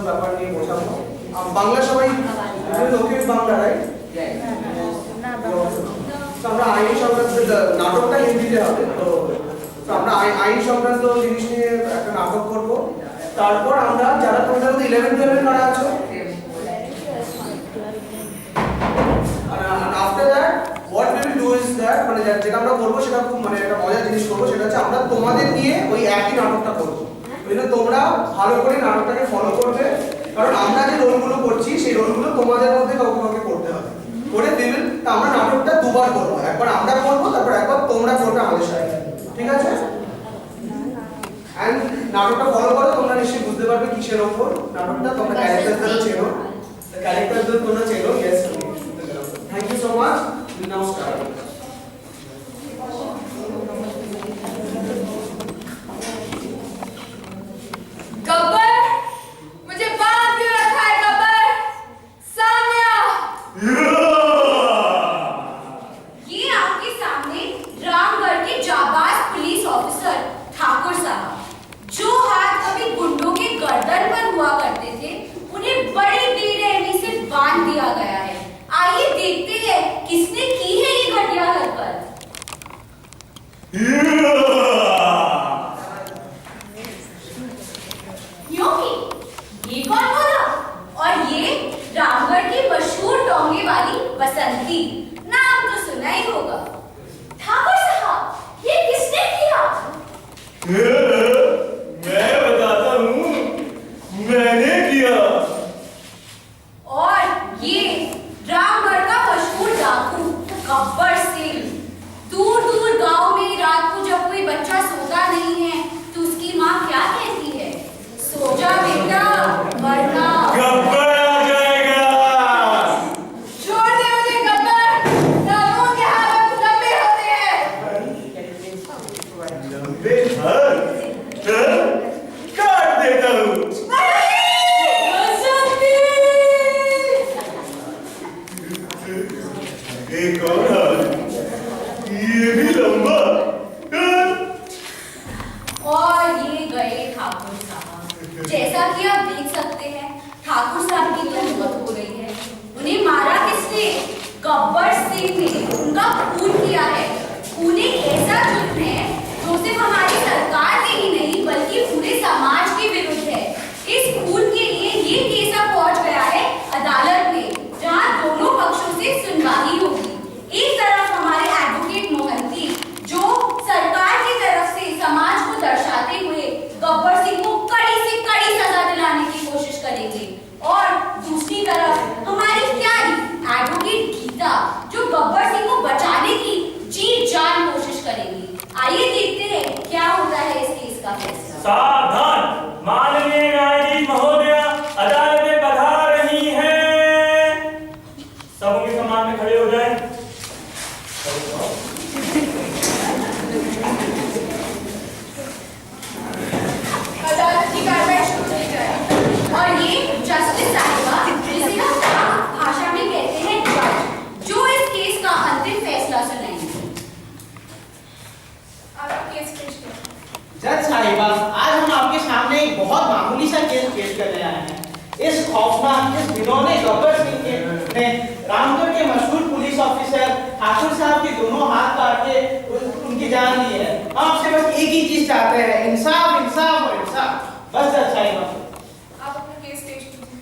ব্যাপার নিয়ে বোঝাবো। বাংলা সবাই লোকের বাংলা, রাইট? আমরা আইন সংক্রান্ত নাটকটা হিন্দিতে হবে, তো আমরা আইন সংক্রান্ত জিনিস নিয়ে একটা নাটক করব। তারপর আমরা যারা তোমাদের মধ্যে 11-12 কারা আছো, after that what will do is that, মানে যেটা আমরা করবো সেটা খুব মানে একটা মজার জিনিস করবো, সেটা হচ্ছে আমরা তোমাদের নিয়ে ওই একই নাটকটা করবো। তোমরা ভালো করে নাটকটাকে ফলো করবে, কারণ আমরা যে রোলগুলো করছি সেই রোলগুলো তোমাদের মধ্যে কাউকে কাউকে করতে হবে। করে দিবেন, তা আমরা নাটকটা দুবার করবো, একবার আমরা করবো, তারপর একবার তোমরা করবে আমাদের সাথে, ঠিক আছে? এন্ড নাটকটা ফলো করো, তোমরা নিশ্চয়ই বুঝতে পারবে কিসের উপর নাটকটা। তোমরা ক্যারেক্টারগুলো চেনো, ক্যারেক্টারগুলো তোমরা চেনো। Yes, thank you so much. নমস্কার। गब्बर, मुझे बांध क्यों रखा है गब्बर? सामने आ। ये आपके सामने रामगढ़ के जाबाज पुलिस ऑफिसर ठाकुर साहब, जो हाथ कभी गुंडों के गर्दन पर हुआ करते थे, उन्हें बड़ी बेरहमी से बांध दिया गया है। आइए देखते हैं किसने की है ये घटिया हरकत। ये कौन बोला? और ये रामगढ़ की मशहूर डोंगे वाली बसंती, नाम तो सुना ही होगा। ठाकुर साहब, ये किसने किया? मैं बताता हूँ, मैंने किया। और ये रामगढ़ का मशहूर डाकू गब्बर सिंह, दूर दूर गांव में रात को जब कोई बच्चा सोता नहीं है तो उसकी माँ क्या कहती है? सो जा बेटा, वरना गब्बर आ जाएगा। छोड़ दे मुझे गब्बर, नामों के हाथ लंबे होते हैं। लंबे हाथ काट देता हूँ। एक और हाथ, ये भी लंबा। और ये गए ठाकुर साहब। जैसा कि आप देख सकते हैं, ठाकुर साहब की तो मौत हो गई है। उन्हें मारा किसने? गब्बर सिंह ने। उनका खून किया है। खून एक ऐसा जुर्म है जो सिर्फ हमारी सरकार के ही नहीं बल्कि पूरे समाज के विरुद्ध है। इस खून के लिए ये केस अब पहुंच गया है अदालत में, जहां दोनों पक्षों से सुनवाई होगी। एक तरफ हमारे एडवोकेट मोहंती, जो सरकार की तरफ से समाज को दर्शाते हुए गब्बर सिंह को कड़ी से कड़ी सजा दिलाने की कोशिश करेंगे, और दूसरी तरफ हमारी प्यारी एडवोकेट गीता, जो गब्बर सिंह को बचाने की जी जान कोशिश करेंगी। आइए देखते हैं क्या होता है इस केस का फैसला। सावधान, माननीय न्यायाधीश महोदया अदालत में पधार रही हैं। सब उनके सम्मान में खड़े हो जाएं। अदालत की कार्रवाई शुरू की जाए। और ये जस्टिस साहिबा, जिसे हम भाषा में कहते हैं जज, जो इस केस का अंतिम फैसला सुनाएंगे। आप केस पेश करें। जज साहिबा, आज हम आपके सामने एक बहुत मामूली सा केस पेश करने आए हैं। इस खौफनाक, इस जिन्होंने गब्बर सिंह ने रामगढ़ के मशहूर पुलिस ऑफिसर ठाकुर साहब के दोनों हाथ काट के उनकी जान ली है। हम आपसे बस एक ही चीज चाहते हैं, इंसाफ, इंसाफ और इंसाफ। बस जज साहिबा। आप अपना केस पेश कीजिए।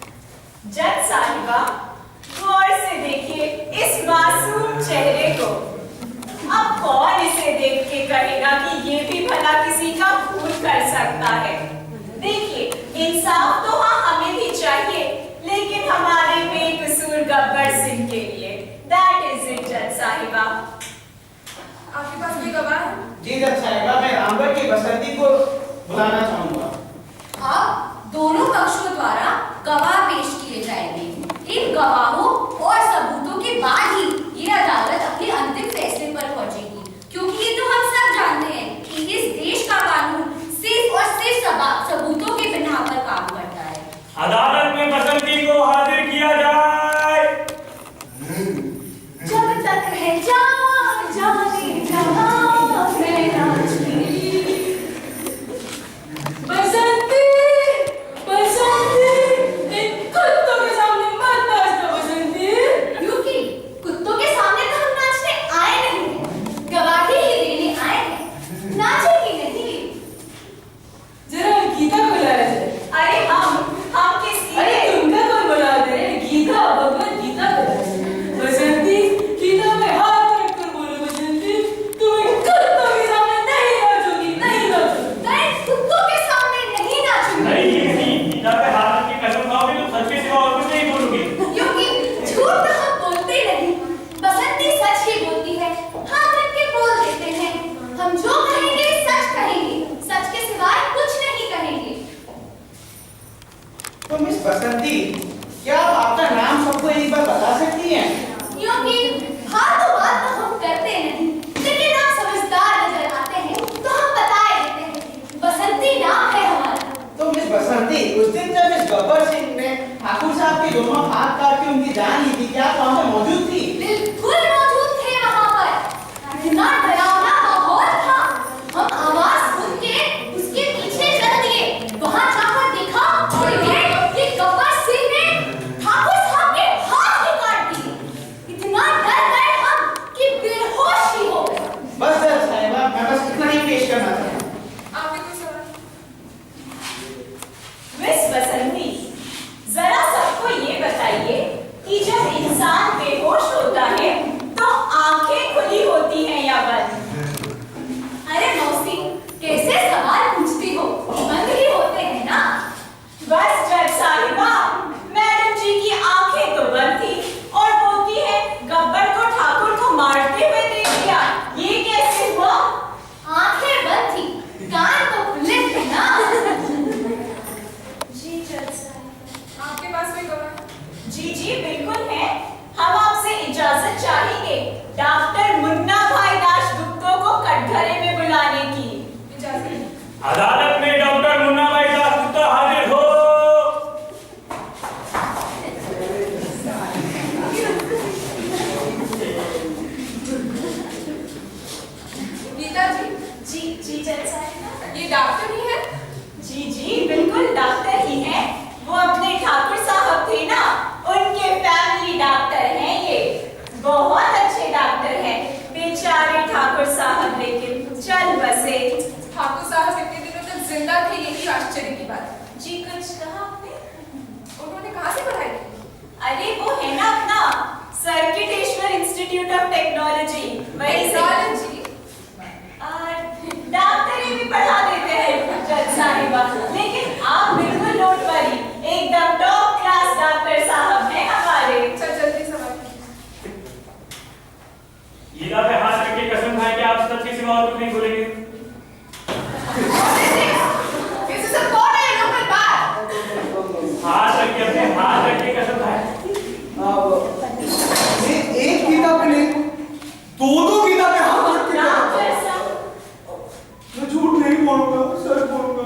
जज साहिबा, गौर से देखिए इस मासूम चेहरे को। अब कौन इसे देख के कहेगा कि ये भी भला किसी का खून कर सकता है? देखिए, इंसाफ तो हाँ हमें भी चाहिए, लेकिन हमारे बेकसूर गब्बर सिंह के लिए। That is it, जज साहिबा। आपके पास कोई गवाह है? जी जज साहिबा, मैं रामगढ़ की बसंती को बुलाना चाहूंगा। अब दोनों पक्षों द्वारा गवाह पेश किए जाएंगे। इन गवाहों और सबूतों के बाद ही ये अदालत अपने अंतिम फैसले पर पहुंचेगी, क्योंकि ये तो हम सब जानते हैं कि इस देश का कानून सिर्फ और सिर्फ सबूतों के बिना पर काम करता है। अदालत में बसंती को हाजिर किया जाए। जब तक है जान जाने जहां मैं नाचती। बसंती, बसंती, तो मिस बसंती, क्या आप आपका नाम सबको एक बार बता सकती हैं? क्योंकि बात तो हम करते नहीं, लेकिन आप समझदार नजर आते हैं तो हम बता देते हैं। बसंती नाम है हमारा। तो मिस बसंती, उस दिन जब मिस गब्बर सिंह ने ठाकुर साहब के दोनों हाथ काट के उनकी जान ली थी, क्या आप वहां पर मौजूद थी? बिल्कुल मौजूद थे वहां पर। इतना डरावना माहौल था, हम आवाज सुन के उसके पीछे चल दिए। वहां जाकर देखा और ये गब्बर सिंह ने ठाकुर साहब के हाथ ही काट दिए। इतना डर गए हम कि बेहोश ही हो गए। बस जज साहिबा, मैं बस इतना ही पेश करना चाहता हूं। आपके कोई सवाल? मिस बसंती, जरा सबको ये बताइए कि जब इंसान बेहोश होता है तो आंखें खुली होती हैं या बंद? अरे मौसी, कैसे सवाल पूछती हो? बंद ही होते हैं ना। बस जज साहिबा, मैडम जी की आंखें तो बंद थी और बोलती है गब्बर को ठाकुर को मारते हुए देख लिया। ये कैसे हुआ? आंखें बंद थी, कान तो खुले थे ना। जी जज साहिबा। आपके पास कोई गवाह? जी जी बिल्कुल है। हम आपसे इजाजत चाहेंगे डॉक्टर मुन्ना भाई दास गुप्तो को कटघरे में बुलाने की। इजाजत। अदालत में डॉक्टर मुन्ना भाई दास गुप्ता हाजिर हो। गीता जी, जी जज साहिबा। ये डॉक्टर ही है? जी बिल्कुल डॉक्टर ही हैं। वो अपने ठाकुर साहब थे ना, उनके फैमिली डॉक्टर हैं ये। बहुत अच्छे डॉक्टर हैं बेचारे ठाकुर साहब, लेकिन चल बसे। ठाकुर साहब इतने दिनों तक जिंदा थे, यही आश्चर्य की बात है। जी कुछ कहा आपने? उन्होंने कहाँ से पढ़ाई की? अरे वो है ना अपना सर्किटेशनल इंस्टीट्यूट ऑफ टेक्नोलॉजी, वही से। Technology? और डॉक्टरी भी पढ़ा देते हैं जज साहिबा, लेकिन आप बिल्कुल डोंट वरी, एकदम टॉप क्लास डॉक्टर साहब हैं हमारे। चल जल्दी सवाल। गीता पे हाथ रख के कसम खाएं कि आप सच के सिवा और कुछ नहीं बोलेंगे। इससे सब कौन है लोग में बात? हाथ रख के, अपने हाथ रख के कसम खाएं। एक गीता पे नहीं, दो गीता पे हाथ रख के डॉक्टर साहब, मैं झूठ नहीं बोलूंगा, सच बोलूंगा।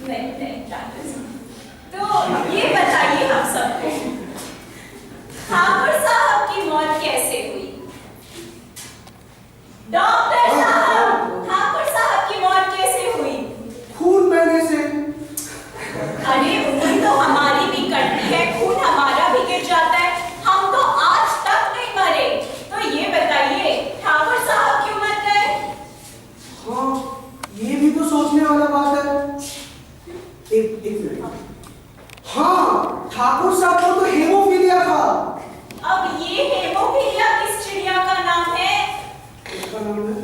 नहीं डॉक्टर साहब, तो ये बताइए हम सबको, ठाकुर साहब की मौत कैसे हुई? डॉक्टर साहब, ठाकुर साहब की मौत कैसे हुई? खून बहने से। अरे उंगली तो हमारी भी कटती है, खून हमारा भी गिर जाता है, हम तो आज तक नहीं मरे। तो ये बताइए ठाकुर साहब क्यों मर गए? हाँ, ये भी तो सोचने वाला बात है। एक मिनट। हाँ, ठाकुर साहब को तो हेमोफीलिया था। अब ये हेमोफीलिया किस चिड़िया का नाम है? इसका नाम है?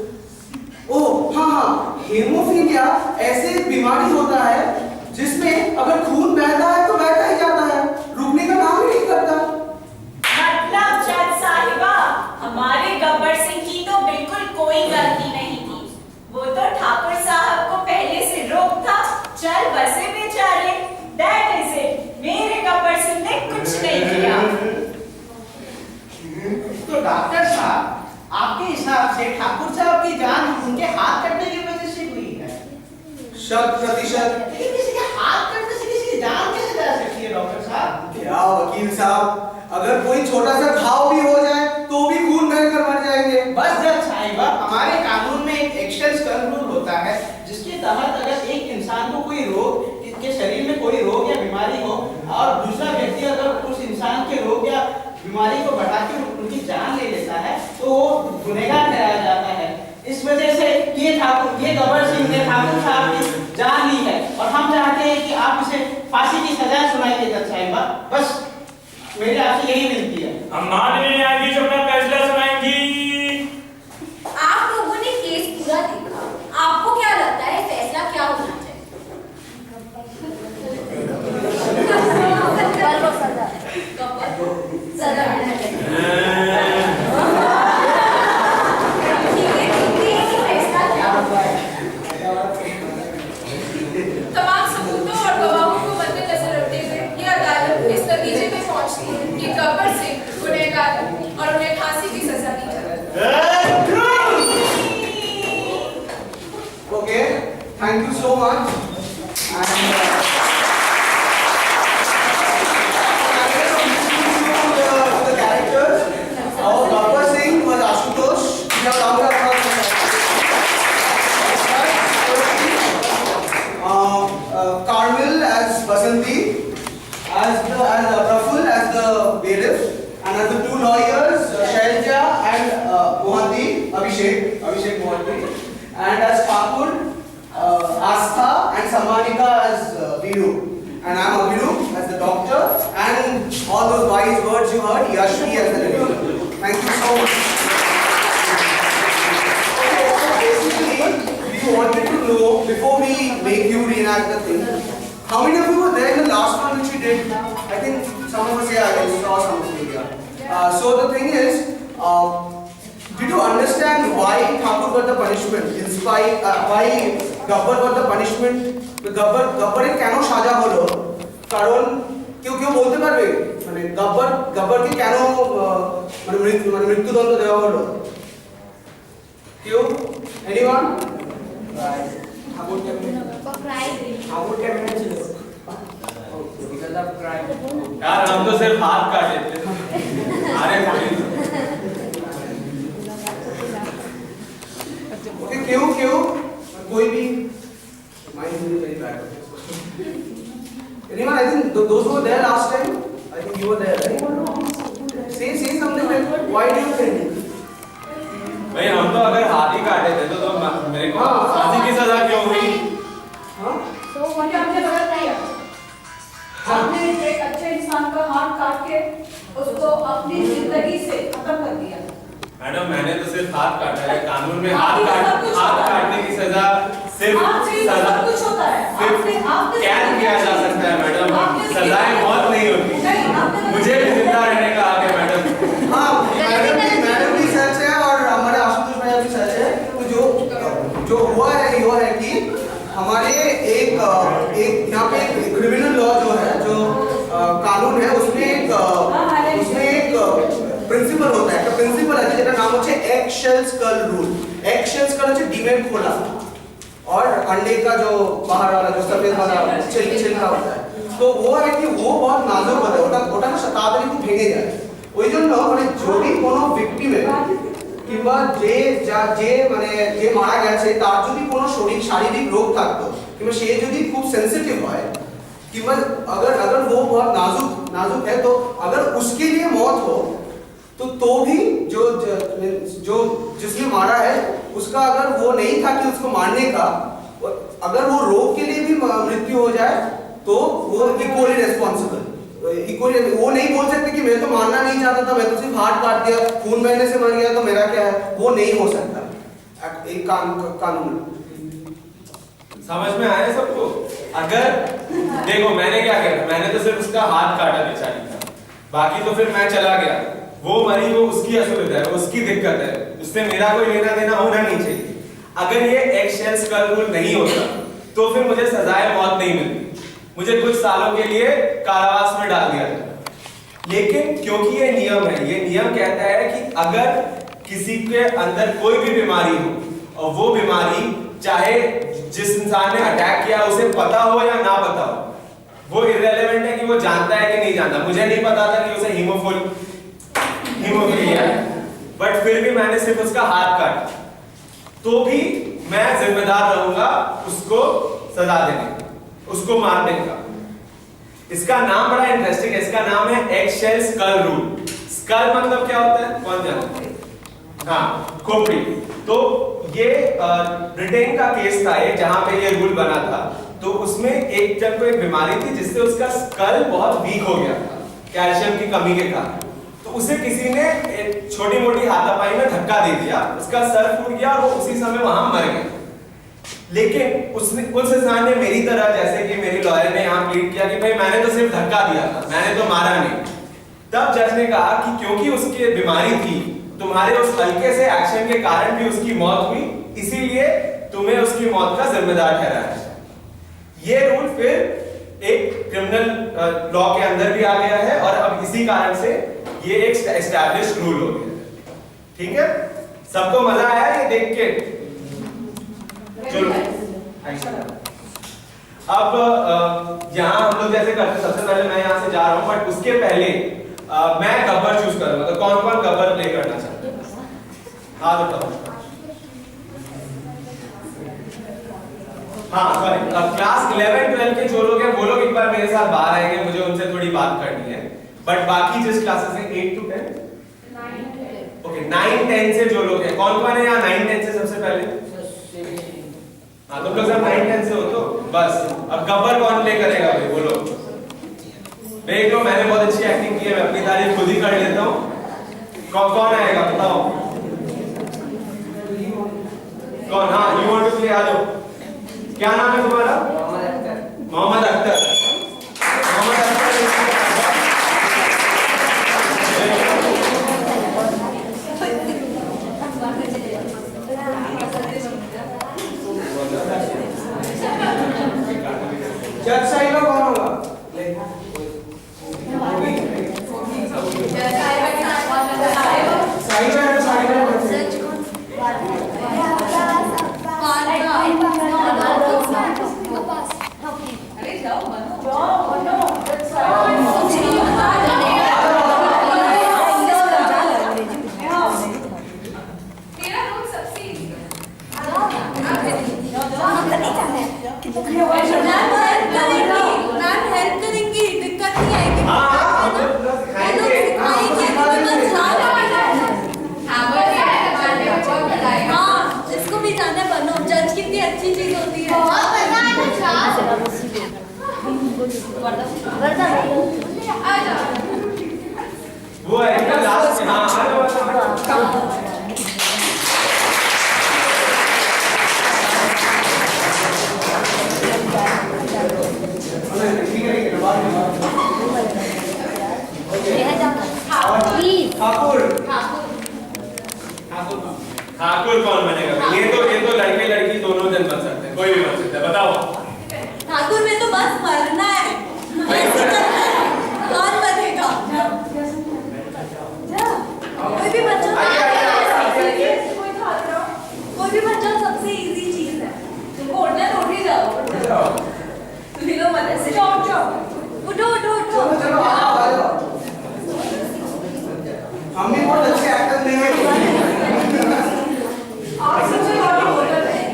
ओह हाँ, हेमोफीलिया ऐसे एक बीमारी होता है जिसमें अगर खून बहता है तो बहता ही जाता है, रुकने का नाम ही नहीं करता। मतलब जज साहिबा, हमारे गब्बर सिंह की तो बिल्कुल कोई गलती नहीं थी। वो तो ठाकुर साहब को पहले से रोक था, चल बसे बेचारे। That is it. मेरे गब्बर सिंह ने कुछ नहीं किया। तो डॉक्टर साहब, आपके हिसाब से ठाकुर साहब की जान उनके हाथ कटने की वजह से हुई है? 100%। लेकिन किसी के हाथ कटने से किसी की जान कैसे जा सकती है डॉक्टर साहब? क्या वकील साहब, अगर कोई छोटा सा घाव भी हो जाए तो भी खून बहकर मर जाएंगे। बस जज साहिबा, हमारे कानून में एक एक्शन स्कर्म रूल होता है, जिसके तहत अगर एक इंसान को कोई रोग, के शरीर में कोई रोग या बीमारी हो और दूसरा व्यक्ति अगर उस इंसान के रोग या बीमारी को बढ़ा के उनकी जान ले लेता है तो वो गुनहगार ठहराया जाता है। इस वजह से ये गब्बर सिंह ने ठाकुर साहब की जान ली है और हम चाहते हैं कि आप इसे फांसी की सजा सुनाइए जज साहिबा। बस मेरी आपसे यही विनती है। हम माननीय न्यायाधीश अपना फैसला सुनाएंगी। आप लोगों ने केस पूरा देखा, आपको क्या लगता है फैसला क्या होना चाहिए? सजा मिलना चाहिए। ठीक है, फैसला क्या होगा? तमाम सबूतों और गवाहों को मद्देनजर रखते हुए ये अदालत इस नतीजे पे पहुंचती है कि गब्बर सिंह गुनहगार और उन्हें फांसी की सजा दी जाए। Okay, thank you so much. And the characters of Gabbar Singh was Ashutosh. We have round of applause. Carmel as Basanti, as Praful as the bailiff, and as the two lawyers, Shailja and Mohanty, Abhishek Mohanty. And as Thakur, Astha and Samanika as Vinu. And I am Abhinu as the doctor, and all those wise words you heard, Yashvi as the reviewer. Thank you so much. Basically, we wanted to know, before we make you reenact the thing, how many of you were there in the last one which we did? I think some of us, yeah, I saw something here. So the thing is, did you understand why Thakur got the punishment? Why Gabbar got the punishment? Gabbar কেন সাজা হলো? কারণ কেউ বলতে পারবে মানে গব্বরকে কেন মানে মৃত্যুদণ্ড দেওয়া হলো? কেউ? Anyone? ঠাকুর কেন ছিল? Because of crime. यार हम तो सिर्फ हाथ काटे थे। अरे Okay, क्यों? कोई भी mind is very bad. Anyone? I think those who were there last time. I think you were there, right? Say something like why do you think? भाई हम तो अगर हाथ ही काटे थे तो मेरे को फांसी की सजा क्यों हुई? हाँ? तो वही आपने गलत नहीं है। आपने एक अच्छे इंसान का हाथ काट के उसको अपनी जिंदगी से खत्म कर दिया। मैडम मैंने तो सिर्फ हाथ काटा है। कानून में हाथ काटने की सजा सिर्फ कुछ होता है। कैद किया जा सकता है मैडम, सजाएं मौत नहीं होती। मुझे भी जिंदा रहने का हक है मैडम। हाँ, मैडम भी सच है और हमारे आशुतोष भैया भी सच है। तो जो हुआ है कि हमारे एक यहाँ पे क्रिमिनल लॉ जो है, जो कानून है, उसमें एक प्रिंसिपल होता है। तो प्रिंसिपल है जिसका नाम होता है egg shells curl rule. Egg shells curl होता है डीमेट खोला और अंडे का जो बाहर वाला जो सफेद वाला छिलका होता है। तो वो है कि वो बहुत नाजुक होता है, ওটা না তাড়াতাড়ি খুব ভেঙে যায়। ওই জন্য মানে যদি কোনো ভিকটিমে কিংবা যে মারা গেছে তার যদি কোনো শারীরিক রোগ থাকতো কিংবা সে যদি খুব সেंसिटिव হয় किंवा अगर वो बहुत नाजुक है तो अगर उसके लिए मौत हो तो भी जो जिसने मारा है उसका अगर वो नहीं था कि उसको मारने का, अगर वो रोग के लिए भी मृत्यु हो जाए तो वो इक्वली रेस्पॉन्सिबल। वो नहीं बोल सकते कि मैं तो मारना नहीं चाहता था, मैं तो सिर्फ हाथ काट दिया, खून बहने से मर गया तो मेरा क्या है, वो नहीं हो सकता एक कानून। समझ में आया सबको? अगर देखो मैंने क्या किया, मैंने तो सिर्फ उसका हाथ काटा बेचारी का, बाकी तो फिर मैं चला गया। वो मरी, वो उसकी असुविधा है, उसकी दिक्कत है, उससे मेरा कोई लेना देना होना नहीं चाहिए। अगर ये एग शेल्स कर्ल रूल नहीं होता तो फिर मुझे सजाए मौत नहीं मिलती, मुझे कुछ सालों के लिए कारावास में डाल दिया जाता। लेकिन क्योंकि ये नियम है, ये नियम कहता है कि अगर किसी के अंदर कोई भी बीमारी हो और वो बीमारी चाहे जिस इंसान ने अटैक किया उसे पता हो या ना पता हो, वो इररिलेवेंट है कि वो जानता है कि नहीं जानता। मुझे नहीं पता था कि उसे हीमोफीलिया है, बट फिर भी मैंने सिर्फ उसका हाथ काटा, तो भी मैं जिम्मेदार रहूंगा उसको सजा देने का, उसको मारने का। इसका नाम बड़ा इंटरेस्टिंग है, इसका नाम है egg shells curl rule. Skull मतलब क्या होता है, कौन जानता है? हाँ, खोपड़ी। तो ये ब्रिटेन का केस था ये, जहां पे ये रूल बना था। तो उसमें एक जन को एक बीमारी थी जिससे उसका स्कल बहुत वीक हो गया था कैल्शियम की कमी के कारण। तो उसे किसी ने छोटी मोटी हाथापाई में धक्का दे दिया, उसका सर फूट गया और वो उसी समय वहां मर गया। लेकिन उस इंसान ने मेरी तरह, जैसे कि मेरी लॉयर ने यहाँ प्लीड किया कि भाई मैंने तो सिर्फ धक्का दिया था, मैंने तो मारा नहीं। तब जज ने कहा कि क्योंकि उसकी बीमारी थी, तुम्हारे उस हल्के से एक्शन के कारण भी उसकी मौत हुई, इसीलिए तुम्हें उसकी मौत का जिम्मेदार ठहराया। ये रूल फिर एक क्रिमिनल लॉ के अंदर भी आ गया है और अब इसी कारण से ये एक एस्टैब्लिश्ड रूल हो गया है। ठीक है, सबको मजा आया ये देख के? चलो अब यहाँ हम लोग जैसे करते, सबसे पहले मैं यहाँ से जा रहा हूँ, बट उसके पहले मैं गब्बर चूज करूंगा। तो कौन कौन गब्बर प्ले करना चाहते हैं? हाँ बताओ। हाँ सॉरी, क्लास 11 12 के जो लोग हैं वो लोग एक बार मेरे साथ बाहर आएंगे, मुझे उनसे थोड़ी बात करनी है। बट बाकी जिस क्लासेस हैं 8 to 10, ओके 9 10 से जो लोग हैं, कौन कौन है यहाँ 9 10 से? सबसे पहले हाँ, तुम लोग सब 9 10 से हो तो बस। अब गब्बर कौन प्ले करेगा भाई, बोलो। देख लो, मैंने बहुत अच्छी एक्टिंग की है, मैं अपनी तारीफ खुद ही कर लेता हूँ। कौन आएगा बताओ? कौन? हाँ, यू वांट टू प्ले? आ जाओ। क्या नाम है तुम्हारा? मोहम्मद अख्तर। मोहम्मद अख्तर। जज साइड में कौन होगा? वो है क्या लास्ट में? हाँ ठाकुर कौन बनेगा? ये तो लड़के लड़की दोनों जन बन सकते हैं, कोई भी बन सकता है। बताओ। ठाकुर में तो बस मरना है, कौन बनेगा? कोई भी बच्चा, सबसे इजी चीज है। तुमको उठना है तो उठ ही जाओ। तुम ही लोग मत ऐसे जाओ। उठो। चलो आ जाओ। हम भी बहुत अच्छे एक्टर नहीं हैं। आप सबसे बड़ा होटल है।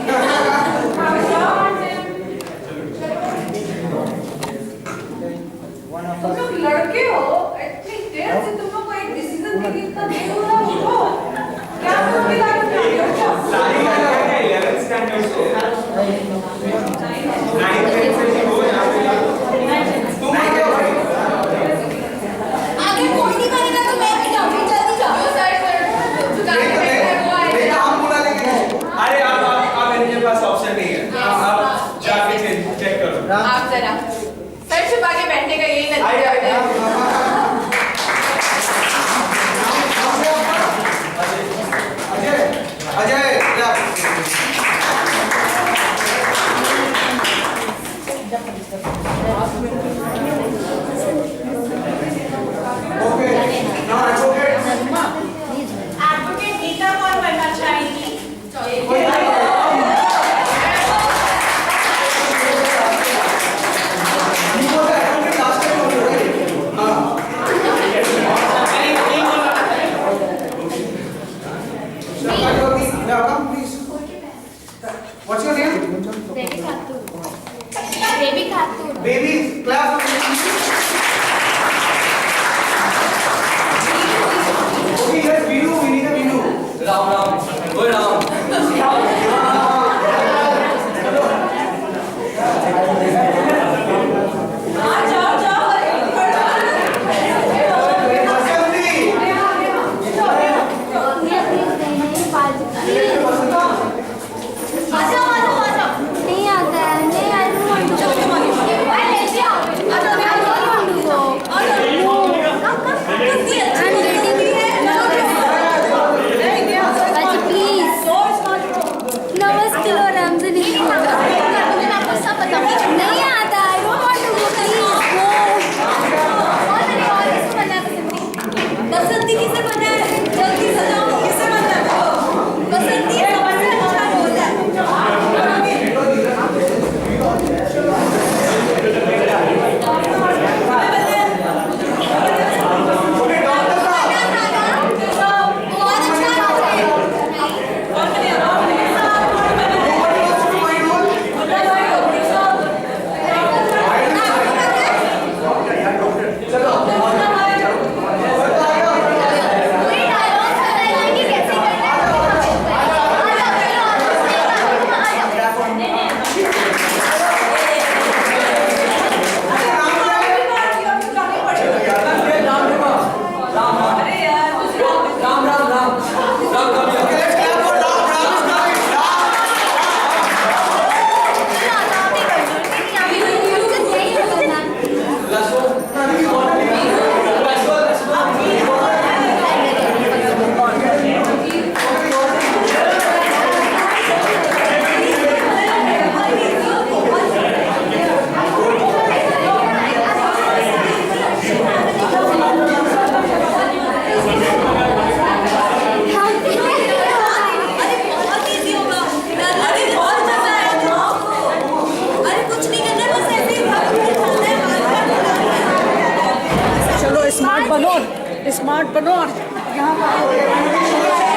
तुम लोग लड़के हो, एटलीस्ट देर से तुम लोग को एक डिसीजन लेके इतना देर हो रहा हो। क्या तुम भी लाइफ में आगे हो क्या? सारी लड़कियां क्या 11th स्टैंडर्ड से 9 10 से भी हो यहाँ पे। तुम आगे हो भाई। आगे कोई नहीं करेगा तो मैं भी जाऊंगी, जल्दी जाओ साइड पर। दुकान पे बैठा है वो आएगा। देखा हम बुला लेके गए। अरे आप इनके पास ऑप्शन नहीं है, आप जाके चेक करो। आप जरा सर छुपा के बैठने का यही नतीजा है। Ajay okay now advocate advocate Geeta कौन बनना चाहेगी? What's your name? Baby Khatun. Baby, clap. Okay, yes, Vinu, we need a Vinu. Ram. Go Ram. नहीं आता है, नहीं I don't want to. Smart बनो और यहाँ